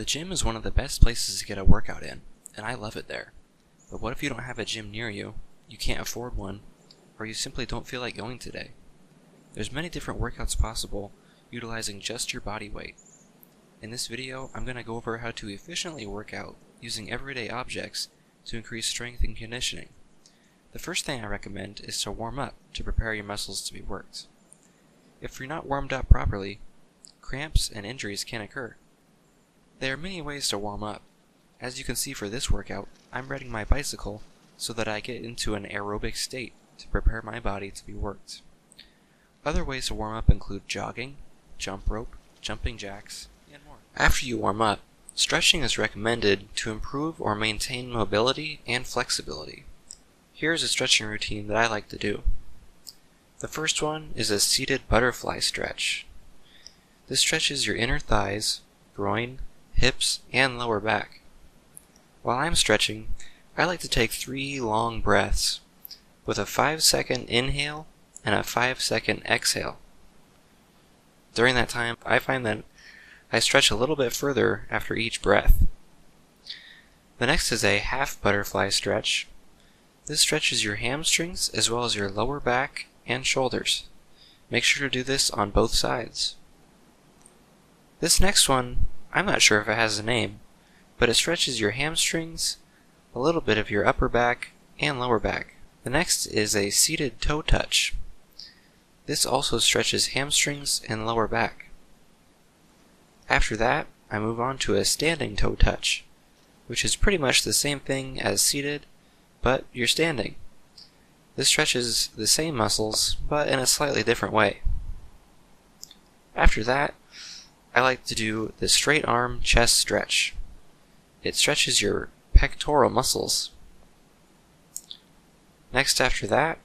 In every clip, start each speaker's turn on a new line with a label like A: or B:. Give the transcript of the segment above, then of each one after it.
A: The gym is one of the best places to get a workout in, and I love it there. But what if you don't have a gym near you, you can't afford one, or you simply don't feel like going today? There's many different workouts possible, utilizing just your body weight. In this video, I'm going to go over how to efficiently work out using everyday objects to increase strength and conditioning. The first thing I recommend is to warm up to prepare your muscles to be worked. If you're not warmed up properly, cramps and injuries can occur. There are many ways to warm up. As you can see for this workout, I'm riding my bicycle so that I get into an aerobic state to prepare my body to be worked. Other ways to warm up include jogging, jump rope, jumping jacks, and more. After you warm up, stretching is recommended to improve or maintain mobility and flexibility. Here's a stretching routine that I like to do. The first one is a seated butterfly stretch. This stretches your inner thighs, groin, hips, and lower back. While I'm stretching, I like to take 3 long breaths with a 5-second inhale and a 5-second exhale. During that time, I find that I stretch a little bit further after each breath. The next is a half butterfly stretch. This stretches your hamstrings as well as your lower back and shoulders. Make sure to do this on both sides. This next one, I'm not sure if it has a name, but it stretches your hamstrings, a little bit of your upper back, and lower back. The next is a seated toe touch. This also stretches hamstrings and lower back. After that, I move on to a standing toe touch, which is pretty much the same thing as seated, but you're standing. This stretches the same muscles, but in a slightly different way. After that, I like to do the straight arm chest stretch. It stretches your pectoral muscles. Next after that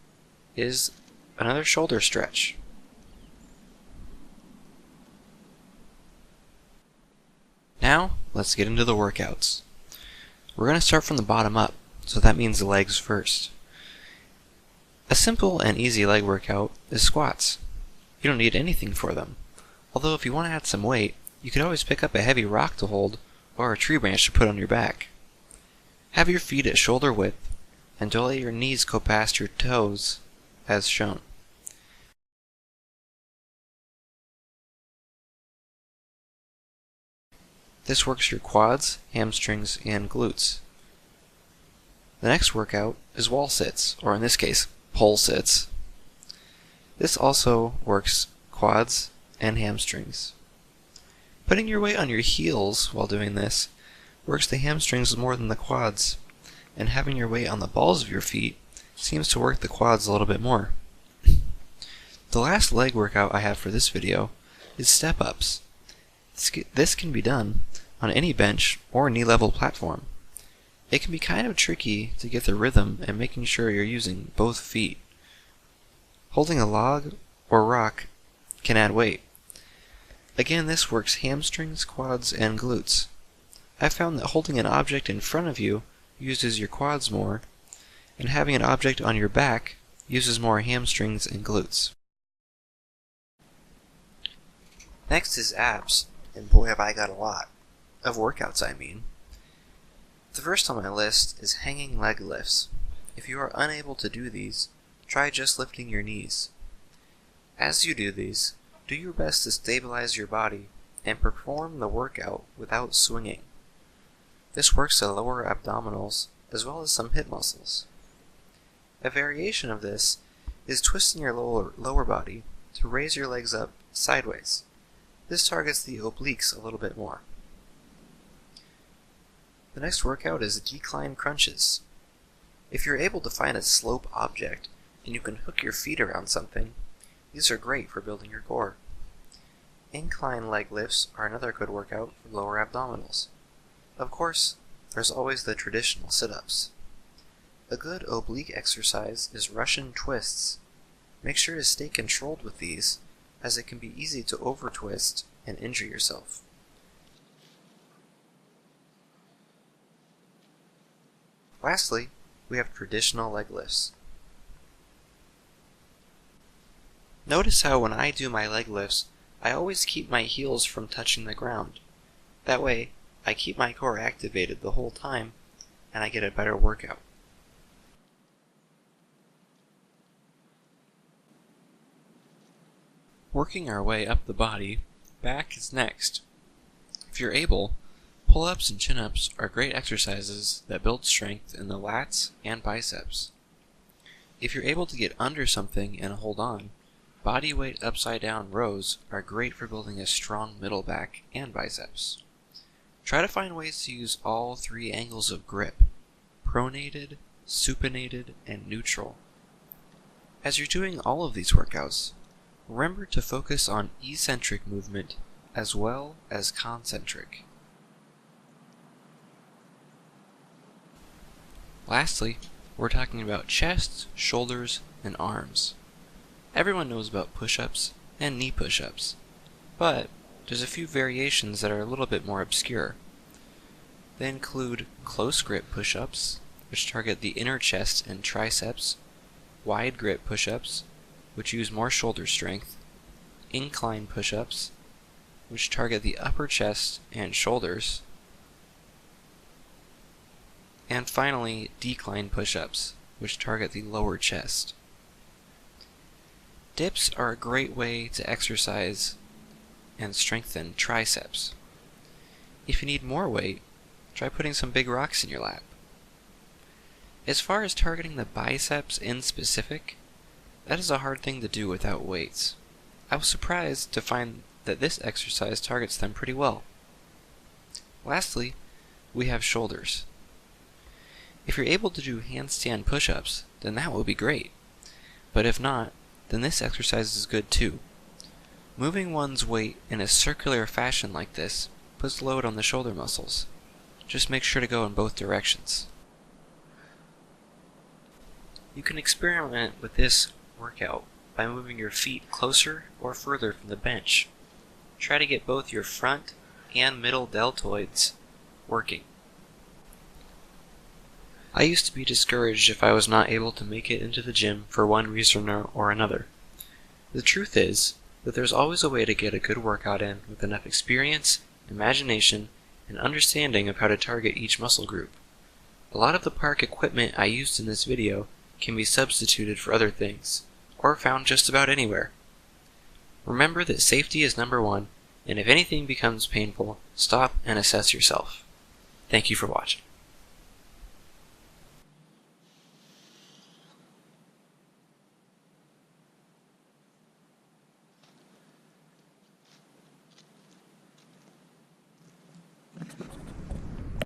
A: is another shoulder stretch. Now, let's get into the workouts. We're going to start from the bottom up, so that means the legs first. A simple and easy leg workout is squats. You don't need anything for them. Although if you want to add some weight, you could always pick up a heavy rock to hold or a tree branch to put on your back. Have your feet at shoulder width and don't let your knees go past your toes as shown. This works your quads, hamstrings, and glutes. The next workout is wall sits, or in this case, pole sits. This also works quads and hamstrings. Putting your weight on your heels while doing this works the hamstrings more than the quads, and having your weight on the balls of your feet seems to work the quads a little bit more. The last leg workout I have for this video is step-ups. This can be done on any bench or knee-level platform. It can be kind of tricky to get the rhythm and making sure you're using both feet. Holding a log or rock can add weight. Again, this works hamstrings, quads, and glutes. I found that holding an object in front of you uses your quads more, and having an object on your back uses more hamstrings and glutes. Next is abs, and boy have I got a lot. Of workouts, I mean. The first on my list is hanging leg lifts. If you are unable to do these, try just lifting your knees. As you do these, do your best to stabilize your body and perform the workout without swinging. This works the lower abdominals as well as some hip muscles. A variation of this is twisting your lower body to raise your legs up sideways. This targets the obliques a little bit more. The next workout is decline crunches. If you're able to find a slope object and you can hook your feet around something, these are great for building your core. Incline leg lifts are another good workout for lower abdominals. Of course, there's always the traditional sit-ups. A good oblique exercise is Russian twists. Make sure to stay controlled with these, as it can be easy to over-twist and injure yourself. Lastly, we have traditional leg lifts. Notice how when I do my leg lifts, I always keep my heels from touching the ground. That way, I keep my core activated the whole time, and I get a better workout. Working our way up the body, back is next. If you're able, pull-ups and chin-ups are great exercises that build strength in the lats and biceps. If you're able to get under something and hold on, body weight upside down rows are great for building a strong middle back and biceps. Try to find ways to use all three angles of grip: pronated, supinated, and neutral. As you're doing all of these workouts, remember to focus on eccentric movement as well as concentric. Lastly, we're talking about chest, shoulders, and arms. Everyone knows about push-ups and knee push-ups, but there's a few variations that are a little bit more obscure. They include close grip push-ups, which target the inner chest and triceps, wide grip push-ups, which use more shoulder strength, incline push-ups, which target the upper chest and shoulders, and finally decline push-ups, which target the lower chest. Dips are a great way to exercise and strengthen triceps. If you need more weight, try putting some big rocks in your lap. As far as targeting the biceps in specific, that is a hard thing to do without weights. I was surprised to find that this exercise targets them pretty well. Lastly, we have shoulders. If you're able to do handstand push-ups, then that will be great. But if not, then this exercise is good too. Moving one's weight in a circular fashion like this puts load on the shoulder muscles. Just make sure to go in both directions. You can experiment with this workout by moving your feet closer or further from the bench. Try to get both your front and middle deltoids working. I used to be discouraged if I was not able to make it into the gym for one reason or another. The truth is that there's always a way to get a good workout in with enough experience, imagination, and understanding of how to target each muscle group. A lot of the park equipment I used in this video can be substituted for other things, or found just about anywhere. Remember that safety is number one, and if anything becomes painful, stop and assess yourself. Thank you for watching.